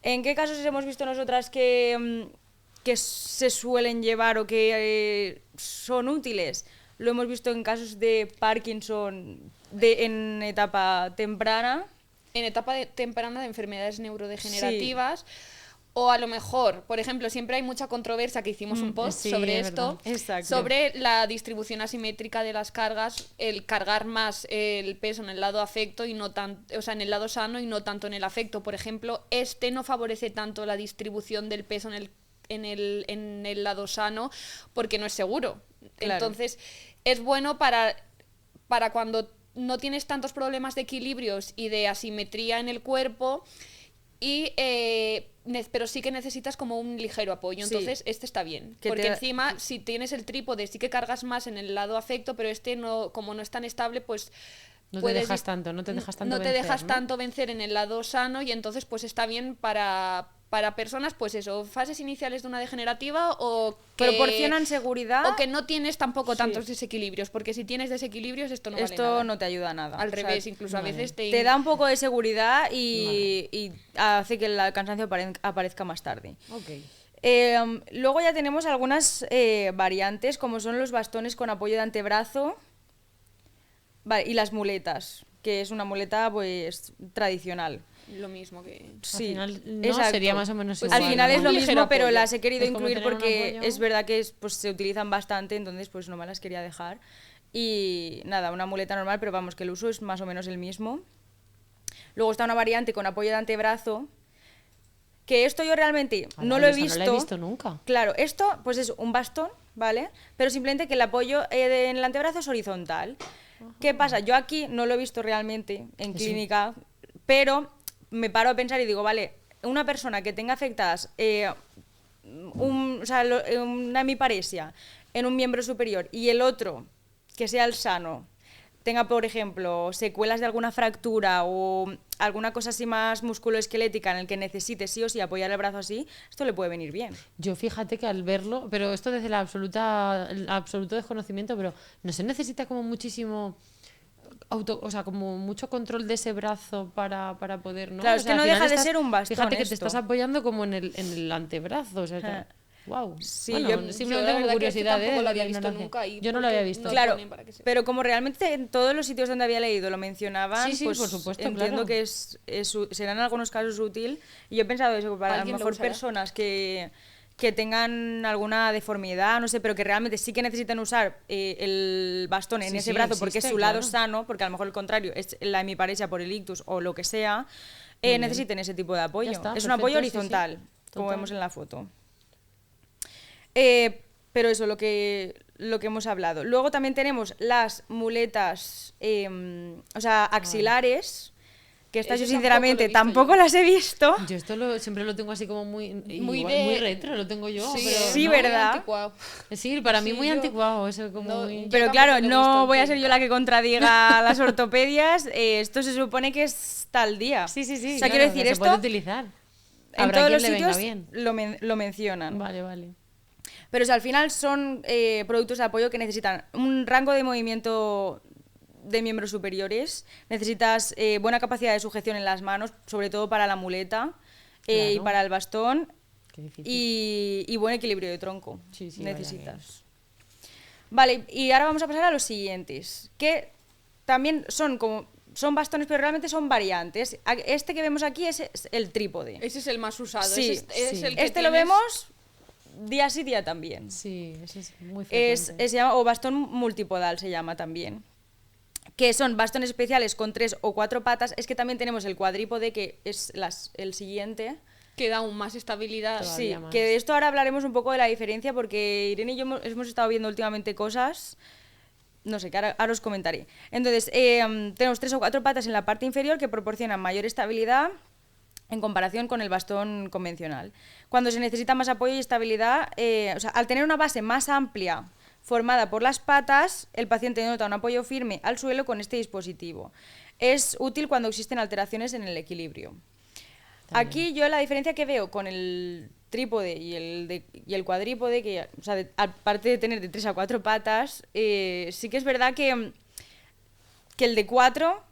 ¿En qué casos hemos visto nosotras que se suelen llevar o que son útiles? Lo hemos visto en casos de Parkinson en etapa temprana. En etapa temprana de enfermedades neurodegenerativas. Sí. O a lo mejor, por ejemplo, siempre hay mucha controversia, que hicimos un post sobre esto, sobre la distribución asimétrica de las cargas, el cargar más el peso en el lado afecto y no en el lado sano y no tanto en el afecto. Por ejemplo, no favorece tanto la distribución del peso en el lado sano porque no es seguro. Claro. Entonces, es bueno para cuando no tienes tantos problemas de equilibrios y de asimetría en el cuerpo, pero sí que necesitas como un ligero apoyo. Entonces, este está bien. Porque encima, si tienes el trípode, sí que cargas más en el lado afecto, pero como no es tan estable, pues no te dejas tanto vencer en el lado sano, y entonces pues está bien para personas, pues eso, fases iniciales de una degenerativa o que proporcionan seguridad o que no tienes tampoco tantos desequilibrios, porque si tienes desequilibrios esto no vale nada. No te ayuda a nada. Al revés, incluso a veces te da un poco de seguridad y hace que el cansancio aparezca más tarde. Okay. Luego ya tenemos algunas variantes, como son los bastones con apoyo de antebrazo, vale, y las muletas, que es una muleta pues tradicional. Lo mismo que... Sí, Al final, no, exacto. sería más o menos Pues igual. Al final ¿no? es lo Un mismo, ligero pero apoyo. las he querido Es como incluir tener un porque apoyo. es verdad que pues, se utilizan bastante, entonces pues no me las quería dejar. Y nada, una muleta normal, pero vamos, que el uso es más o menos el mismo. Luego está una variante con apoyo de antebrazo, que esto yo realmente no lo he visto. No lo he visto nunca. Claro, esto pues es un bastón, ¿vale? Pero simplemente que el apoyo en el antebrazo es horizontal. ¿Qué pasa? Yo aquí no lo he visto realmente en clínica, pero me paro a pensar y digo, vale, una persona que tenga afectadas una hemiparesia en un miembro superior y el otro, que sea el sano, tenga, por ejemplo, secuelas de alguna fractura o alguna cosa así más musculoesquelética en el que necesite sí o sí apoyar el brazo así, esto le puede venir bien. Yo fíjate que al verlo, pero esto desde el absoluto desconocimiento, pero no se necesita como muchísimo o sea, como mucho control de ese brazo para poder, ¿no? Claro, O es sea, que no al final deja de ser un bastón Fíjate que esto. te estás apoyando como en el antebrazo, o sea, Ajá. wow. Sí, bueno, yo Yo simplemente la como verdad que este curiosidad, tampoco lo había de visto ignorancia. nunca y Yo no lo había porque visto. no- Claro, ponen para que sepa. pero como realmente en todos los sitios donde había leído lo mencionaban, Sí, sí, pues por supuesto, entiendo claro. que será en algunos casos útil. Y yo he pensado eso, para a lo ¿Alguien lo mejor usará? personas que tengan alguna deformidad, no sé, pero que realmente sí que necesitan usar el bastón en Sí, ese sí, brazo porque es existe, su lado claro. sano, porque a lo mejor el contrario es la hemiparesia por el ictus o lo que sea, Muy bien. necesiten ese tipo de apoyo. Ya está, Es un apoyo perfecto, sí, sí. horizontal, como Total. vemos en la foto. Pero eso, lo que hemos hablado. Luego también tenemos las muletas, o sea, axilares, que estas yo Eso tampoco lo he sinceramente visto tampoco yo. las he visto. Yo esto siempre lo tengo así como muy Muy igual, de- muy retro, lo tengo yo. Sí, pero Sí, no. ¿verdad? Anticuado. Sí, para mí Sí, muy yo- anticuado, eso como no, muy... yo Pero tampoco claro, lo he visto no en voy a ser yo clínica. la que contradiga las ortopedias. Esto se supone que es tal día. Sí, sí, sí. O sea, claro, quiero decir, que se esto puede utilizar. en Habrá todos quien los le venga sitios bien. lo mencionan. Vale, vale. Pero o sea, al final son productos de apoyo que necesitan un rango de movimiento de miembros superiores, necesitas buena capacidad de sujeción en las manos, sobre todo para la muleta y Claro. para el bastón, Qué difícil. y buen equilibrio de tronco. Sí, sí, vaya necesitas. Vale, y ahora vamos a pasar a los siguientes, que también son bastones, pero realmente son variantes. Este que vemos aquí es el trípode. Ese es el más usado. Sí, ese es sí. el que Este lo tienes- vemos día sí, día también. Sí, eso es muy Se frecuente. llama, o bastón multipodal se llama también. Que son bastones especiales con 3 o 4 patas. Es que también tenemos el cuadrípode, que es el siguiente. que da aún más estabilidad. Todavía Sí, más. que de esto ahora hablaremos un poco de la diferencia, porque Irene y yo hemos estado viendo últimamente cosas, no sé, que ahora os comentaré. Entonces, tenemos 3 o 4 patas en la parte inferior que proporcionan mayor estabilidad en comparación con el bastón convencional. Cuando se necesita más apoyo y estabilidad, o sea, al tener una base más amplia formada por las patas, el paciente nota un apoyo firme al suelo con este dispositivo. Es útil cuando existen alteraciones en el equilibrio. Aquí yo la diferencia que veo con el trípode y el cuadrípode, que o sea, aparte de tener de 3 a 4 patas, sí que es verdad que el de 4,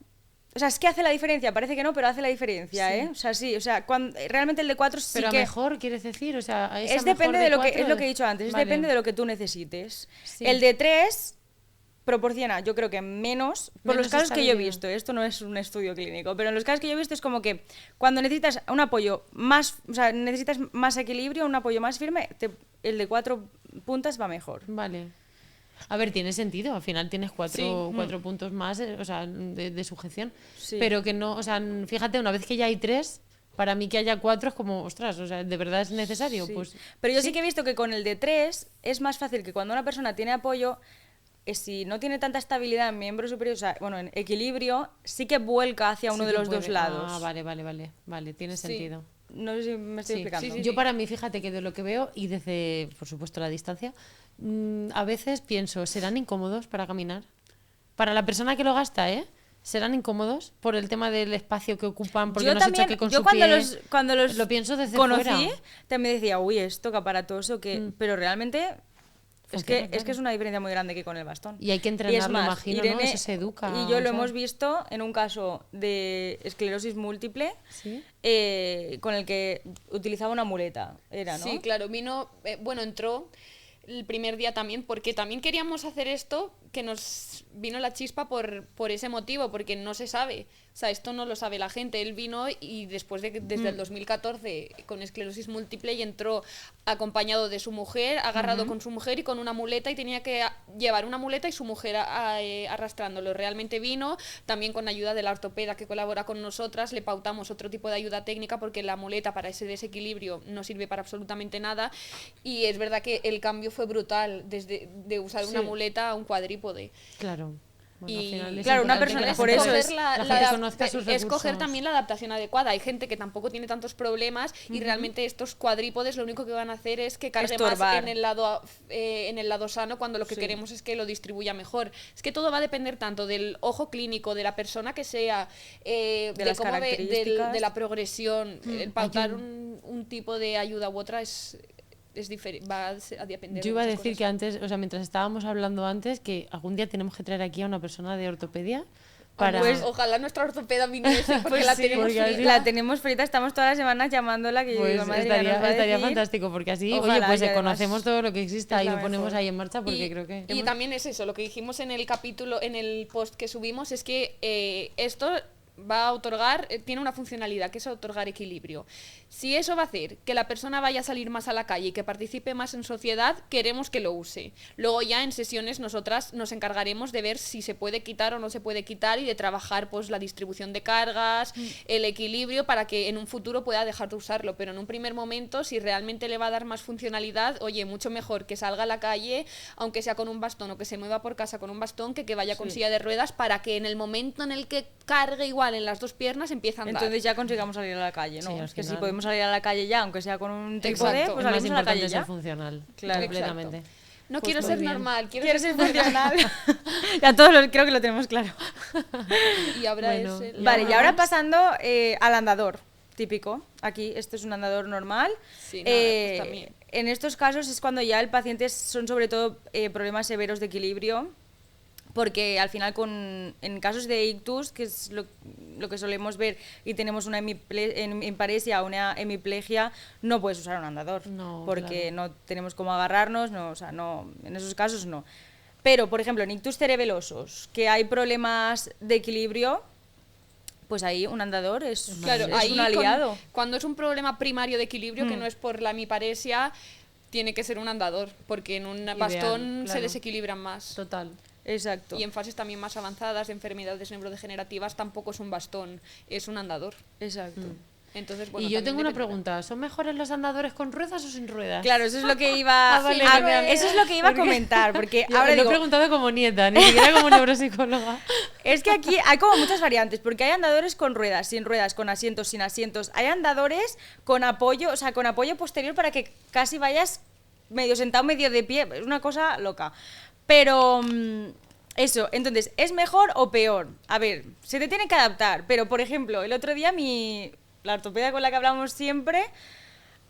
o sea, es que hace la diferencia, parece que no, pero hace la diferencia, Sí. ¿eh? O sea, sí, o sea, realmente el de 4 sí Pero que... mejor, ¿quieres decir? O sea, esa Es depende mejor de lo que, 4 es lo que he dicho antes, Vale. depende de lo que tú necesites. Sí. El de 3 proporciona, yo creo que menos, por los Menos casos que yo he estabilidad. visto, esto no es un estudio clínico, pero en los casos que yo he visto es como que cuando necesitas un apoyo más, o sea, necesitas más equilibrio, un apoyo más firme, el de 4 puntas va mejor. Vale. A ver, tiene sentido. Al final tienes cuatro puntos más, o sea, de sujeción. Sí. Pero que no, o sea, fíjate, una vez que ya hay 3, para mí que haya 4 es como, ostras, o sea, ¿de verdad es necesario? Sí. Pues Pero yo sí que he visto que con el de 3 es más fácil que cuando una persona tiene apoyo, si no tiene tanta estabilidad en miembro superior, o sea, bueno, en equilibrio, sí que vuelca hacia uno sí de que los dos puede. lados. Ah, vale, tiene Sí. sentido. No sé si me estoy Sí. explicando. Yo para mí, fíjate que de lo que veo y desde, por supuesto, la distancia, a veces pienso, ¿serán incómodos para caminar? Para la persona que lo gasta, ¿eh? ¿Serán incómodos por el tema del espacio que ocupan? Porque Yo no se también, choque con yo su cuando pie? cuando los Lo pienso desde conocí, fuera. también decía, uy, esto que aparatoso, que... Pero realmente Es que es una diferencia muy grande que con el bastón. Y hay que Y es entrenarlo, más, imagino, ¿no? Irene Eso se educa. y yo lo o sea. hemos visto en un caso de esclerosis múltiple ¿Sí? con el que utilizaba una muleta, ¿no? Sí, claro, vino, entró el primer día también, porque también queríamos hacer esto, que nos vino la chispa por ese motivo, porque no se sabe. O sea, esto no lo sabe la gente. Él vino y desde el 2014 con esclerosis múltiple y entró acompañado de su mujer, agarrado con su mujer y con una muleta, y tenía que llevar una muleta y su mujer arrastrándolo. Realmente vino, también con ayuda de la ortopeda que colabora con nosotras, le pautamos otro tipo de ayuda técnica porque la muleta para ese desequilibrio no sirve para absolutamente nada, y es verdad que el cambio fue brutal, desde de usar una muleta a un cuadrípode. Claro. Bueno, al Y final es claro, una importante persona que la por gente- eso es la gente conozca sus escoger recursos. también la adaptación adecuada. Hay gente que tampoco tiene tantos problemas y realmente estos cuadrípodes lo único que van a hacer es que cargue más Estorbar. en el lado sano, cuando lo que queremos es que lo distribuya mejor. Es que todo va a depender tanto del ojo clínico, de la persona que sea, de las cómo características. de la progresión. El pautar un tipo de ayuda u otra es diferente, va a depender. Yo de iba a muchas decir cosas. que antes, o sea, mientras estábamos hablando antes, que algún día tenemos que traer aquí a una persona de ortopedia para... Pues, Ojalá nuestra ortopeda viniese, porque Pues la sí, tenemos porque así frita. La tenemos frita, estamos todas las semanas llamándola, que yo Pues digo, madre mía, nos va a estaría decir. fantástico, porque así, oye, Ojalá, pues y además conocemos todo lo que exista es y la lo ponemos mejor. ahí en marcha, porque creo que... Y también es eso, lo que dijimos en el capítulo, en el post que subimos, es que esto va a otorgar, tiene una funcionalidad, que es otorgar equilibrio. Si eso va a hacer que la persona vaya a salir más a la calle y que participe más en sociedad, queremos que lo use. Luego ya en sesiones nosotras nos encargaremos de ver si se puede quitar o no se puede quitar, y de trabajar pues la distribución de cargas, el equilibrio, para que en un futuro pueda dejar de usarlo. Pero en un primer momento, si realmente le va a dar más funcionalidad, oye, mucho mejor que salga a la calle, aunque sea con un bastón, o que se mueva por casa con un bastón, que vaya con silla de ruedas, para que en el momento en el que cargue igual en las dos piernas empiece a andar. Entonces ya consigamos salir a la calle, ¿no? Sí, al es que si final. podemos salir a la calle ya, aunque sea con un trípode, Exacto. pues Lo más salimos a la importante calle es ya. ser funcional, Claro. completamente. No Pues quiero muy ser bien. normal, ¿Quieres ser funcional? Ya todos creo que lo tenemos claro. Y ahora Bueno, es el- y Vale, y ahora ahora pasando al andador, típico. Aquí, esto es un andador normal. Sí, nada, pues también. En estos casos es cuando ya el paciente son sobre todo problemas severos de equilibrio, porque al final en casos de ictus, que es lo que solemos ver, y tenemos una hemiparesia o una hemiplegia, no puedes usar un andador, No, porque no tenemos cómo agarrarnos, no, o sea, no, en esos casos no. Pero, por ejemplo, en ictus cerebelosos, que hay problemas de equilibrio, pues ahí un andador es Claro, ahí un aliado. cuando es un problema primario de equilibrio, que no es por la hemiparesia, tiene que ser un andador, porque en un bastón se claro. desequilibran más. Total. Exacto. Y en fases también más avanzadas de enfermedades neurodegenerativas tampoco es un bastón, es un andador. Exacto. Entonces, bueno, Y yo también tengo una dependerá. pregunta, ¿son mejores los andadores con ruedas o sin ruedas? Claro, eso es lo que iba vale, eso es lo que iba a comentar, porque Yo ahora lo he digo, preguntado como nieta, ni siquiera como neuropsicóloga. es que aquí hay como muchas variantes, porque hay andadores con ruedas, sin ruedas, con asientos, sin asientos. Hay andadores con apoyo, o sea, con apoyo posterior para que casi vayas medio sentado, medio de pie. Es una cosa loca. Pero eso, entonces, ¿es mejor o peor? A ver, se te tiene que adaptar, pero por ejemplo, el otro día la ortopeda con la que hablamos siempre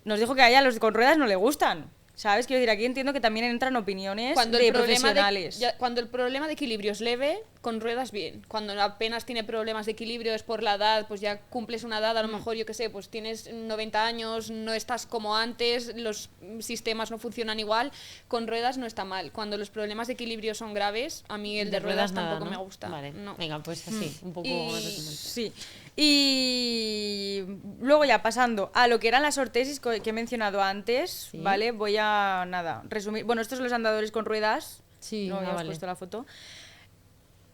nos dijo que a ella los con ruedas no le gustan. ¿Sabes? Quiero decir, aquí entiendo que también entran opiniones de profesionales. Cuando el problema de equilibrio es leve, con ruedas bien. Cuando apenas tiene problemas de equilibrio es por la edad, pues ya cumples una edad, a lo mejor, yo qué sé, pues tienes 90 años, no estás como antes, los sistemas no funcionan igual, con ruedas no está mal. Cuando los problemas de equilibrio son graves, a mí el de ruedas nada, tampoco ¿no? me gusta. Vale, No. venga, pues así, un poco Y- más resumen. Sí. Y luego ya pasando a lo que eran las ortesis que he mencionado antes, Sí. ¿vale? Voy a, resumir. Bueno, estos son los andadores con ruedas. Sí, no habíamos vale. puesto la foto.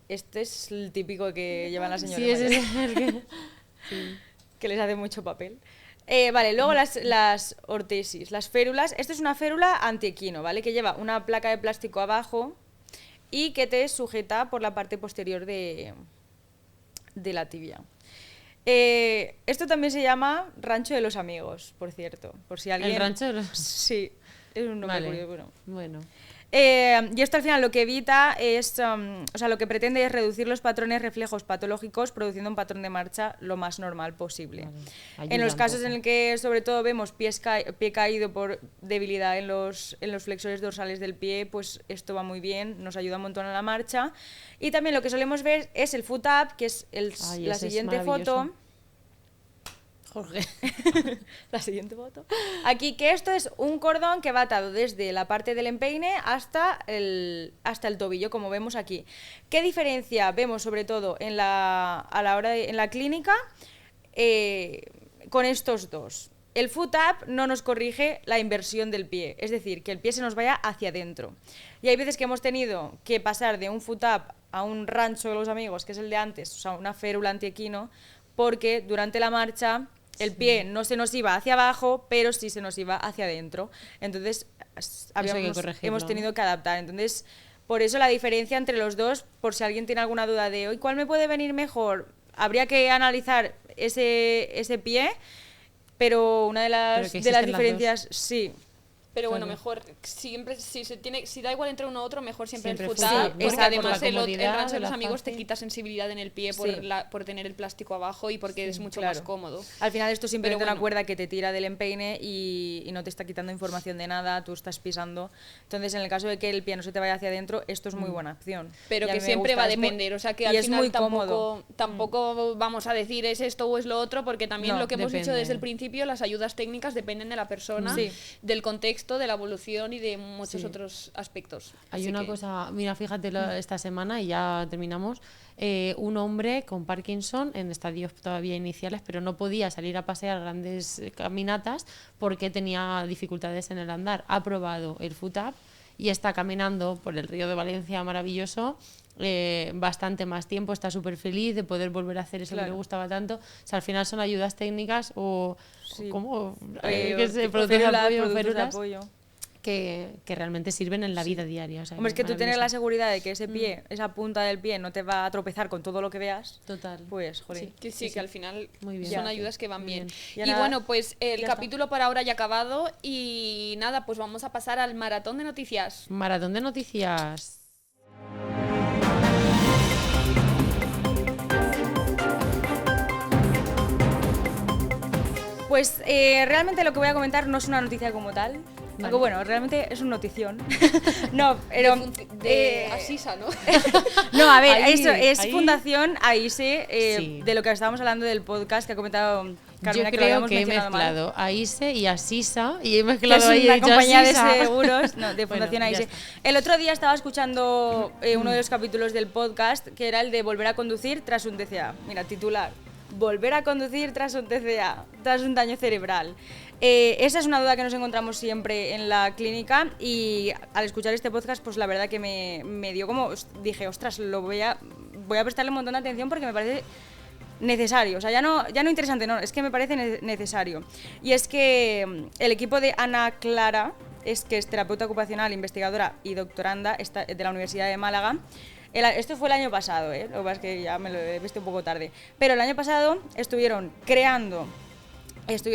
Este es el típico que llevan las señoras Sí, ese mayores, es el que... que les hace mucho papel. Vale, luego las ortesis, las férulas. Esto es una férula antiequino, ¿vale? Que lleva una placa de plástico abajo y que te sujeta por la parte posterior de la tibia. Esto también se llama rancho de los amigos, por cierto. Por si alguien... El rancho de los... Sí, es un nombre Vale, curioso. Bueno. bueno. Y esto al final lo que evita es, o sea, lo que pretende es reducir los patrones reflejos patológicos produciendo un patrón de marcha lo más normal posible. Vale. En los casos en el que sobre todo vemos pie caído por debilidad en los flexores dorsales del pie, pues esto va muy bien, nos ayuda un montón a la marcha. Y también lo que solemos ver es el foot up, que es la siguiente foto. Jorge. La siguiente foto. Aquí, que esto es un cordón que va atado desde la parte del empeine hasta el tobillo, como vemos aquí. ¿Qué diferencia vemos sobre todo en la clínica con estos dos? El foot up no nos corrige la inversión del pie, es decir, que el pie se nos vaya hacia adentro. Y hay veces que hemos tenido que pasar de un foot up a un rancho de los amigos, que es el de antes, o sea, una férula antiequino, porque durante la marcha el pie no se nos iba hacia abajo, pero sí se nos iba hacia adentro. Entonces, hemos tenido que adaptar. Entonces, por eso la diferencia entre los dos, por si alguien tiene alguna duda de hoy, ¿cuál me puede venir mejor? Habría que analizar ese pie, pero una de las diferencias, sí. Pero bueno, mejor siempre, si da igual entre uno u otro, mejor siempre el foot sí, up, porque además el rancho de los la amigos te fácil. quita sensibilidad en el pie por tener el plástico abajo y porque es mucho más cómodo. Al final esto simplemente Pero una cuerda que te tira del empeine y no te está quitando información de nada, tú estás pisando. Entonces, en el caso de que el pie no se te vaya hacia adentro, esto es muy buena opción. Pero Y a que mí me siempre gusta, va a depender, o sea que al es final muy cómodo. tampoco vamos a decir es esto o es lo otro, porque también No, lo que hemos dicho depende. desde el principio, las ayudas técnicas dependen de la persona, Sí. del contexto, de la evolución y de muchos otros aspectos. Hay Así una que- cosa, mira, fíjate esta semana y ya terminamos, un hombre con Parkinson en estadios todavía iniciales, pero no podía salir a pasear grandes caminatas porque tenía dificultades en el andar. Ha probado el foot up y está caminando por el río de Valencia maravilloso bastante más tiempo, está súper feliz de poder volver a hacer eso que le gustaba tanto. O sea, al final son ayudas técnicas o ¿cómo? Que se productos de apoyo, productos de férulas, apoyo. que realmente sirven en la vida diaria. O sea, Hombre, es que tú tener la maravilloso. seguridad de que ese pie, esa punta del pie, no te va a tropezar con todo lo que veas, Total. pues, joder. Sí. Que sí, que al final Muy bien. son Ya, ayudas que van muy bien. bien. Ya Y nada, bueno, pues el ya está. capítulo por ahora ya ha acabado y nada, pues vamos a pasar al maratón de noticias. Maratón de noticias. Pues realmente lo que voy a comentar no es una noticia como tal. Aunque bueno, realmente es una notición. No, pero... De Asisa, ¿no? No, a ver, Ahí, eso es ahí. Fundación AISE, Sí. de lo que estábamos hablando del podcast que ha comentado Carmena, Yo que lo creo habíamos que he mencionado mal. mezclado a ISE y a SISA y he Que mezclado es ahí una he hecho compañía de Asisa. seguros, no, de Fundación Bueno, ya AISE. está. El otro día estaba escuchando uno de los capítulos del podcast, que era el de volver a conducir tras un TCA. Mira, titular. Volver a conducir tras un TCA, tras un daño cerebral. Esa es una duda que nos encontramos siempre en la clínica y al escuchar este podcast, pues la verdad que me dio como... Dije, ostras, voy a prestarle un montón de atención porque me parece necesario, o sea, ya no interesante, no, es que me parece necesario. Y es que el equipo de Ana Clara, que es terapeuta ocupacional, investigadora y doctoranda de la Universidad de Málaga. Esto fue el año pasado, lo que pasa es que ya me lo he visto un poco tarde. Pero el año pasado estuvieron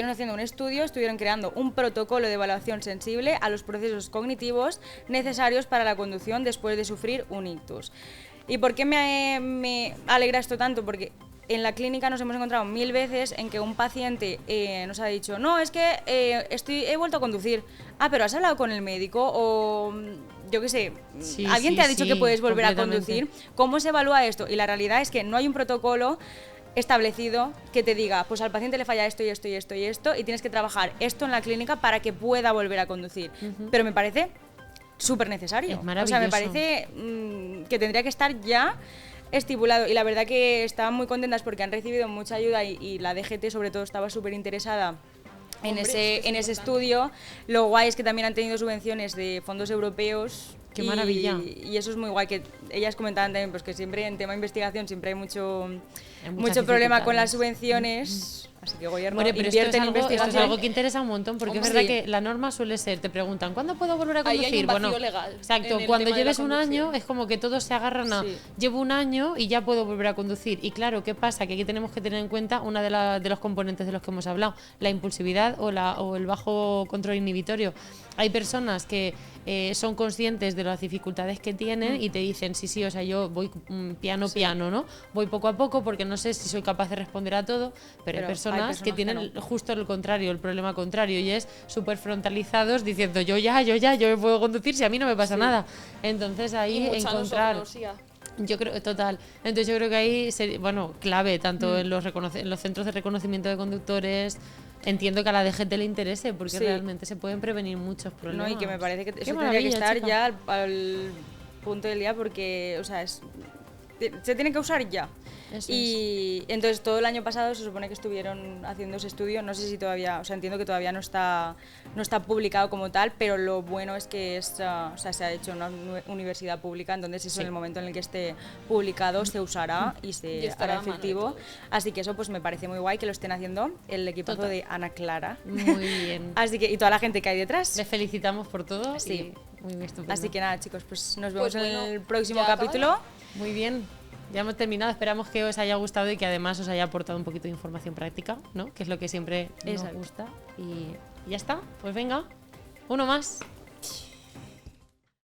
haciendo un estudio, estuvieron creando un protocolo de evaluación sensible a los procesos cognitivos necesarios para la conducción después de sufrir un ictus. ¿Y por qué me alegra esto tanto? Porque en la clínica nos hemos encontrado 1000 veces en que un paciente nos ha dicho, no, es que he vuelto a conducir. Ah, pero ¿has hablado con el médico? O yo qué sé, Sí, ¿alguien sí, te ha dicho sí, que puedes volver a completamente. conducir? ¿Cómo se evalúa esto? Y la realidad es que no hay un protocolo establecido que te diga, pues al paciente le falla esto y esto y esto y esto y tienes que trabajar esto en la clínica para que pueda volver a conducir. Pero me parece súper necesario. Es O sea, me maravilloso. parece que tendría que estar ya estipulado y la verdad que estaban muy contentas porque han recibido mucha ayuda y la DGT sobre todo estaba súper interesada en Hombre, ese, es que es en ese importante. estudio. Lo guay es que también han tenido subvenciones de fondos europeos. ¡Qué maravilla! Y eso es muy guay, que ellas comentaban también pues, que siempre en tema de investigación siempre hay mucho Hay muchas problema con las dificultades. subvenciones, así sé qué gobierno Bueno, pero esto invierte es, en algo, esto es investigación. algo que interesa un montón, porque es Hombre, verdad sí. que la norma suele ser, te preguntan, ¿cuándo puedo volver a Ahí conducir? hay un vacío Bueno, legal exacto, en el cuando tema de la lleves un año conducción. es como que todos se agarran a, Sí. llevo un año y ya puedo volver a conducir. Y claro, ¿qué pasa? Que aquí tenemos que tener en cuenta una de los componentes de los que hemos hablado, la impulsividad o el bajo control inhibitorio. Hay personas que son conscientes de las dificultades que tienen y te dicen, sí, o sea, yo voy piano, ¿no? Voy poco a poco porque no sé si soy capaz de responder a todo, pero hay Pero personas que tienen no. justo lo contrario, el problema contrario, y es súper frontalizados diciendo, yo me puedo conducir si a mí no me pasa nada. Entonces Y ahí mucha encontrar... nosognosia. Yo creo, total. Entonces yo creo que ahí, bueno, clave, tanto en los centros de reconocimiento de conductores, entiendo que a la DGT le interese, porque Sí. realmente se pueden prevenir muchos No, problemas. y que me parece que Qué eso tendría que maravilla, estar chica. ya al punto del día porque, o sea, se tiene que usar ya. Eso Y entonces todo el año pasado se supone que estuvieron haciendo ese estudio, no sé si todavía, o sea, entiendo que todavía no está publicado como tal, pero lo bueno es que o sea, se ha hecho en una universidad pública, entonces eso Sí. en el momento en el que esté publicado se usará y Y se estará hará a mano de efectivo. todos. Así que eso pues me parece muy guay que lo estén haciendo el equipazo Total. de Ana Clara. Muy bien. Así que, y toda la gente que hay detrás. Les felicitamos por todo. Sí. Y muy estupendo. Así que nada, chicos, pues nos vemos Pues bueno, en el próximo ya acabado. capítulo. Muy bien. Ya hemos terminado. Esperamos que os haya gustado y que además os haya aportado un poquito de información práctica, ¿no? Que es lo que siempre nos Exacto. gusta. Y ya está. Pues venga, uno más.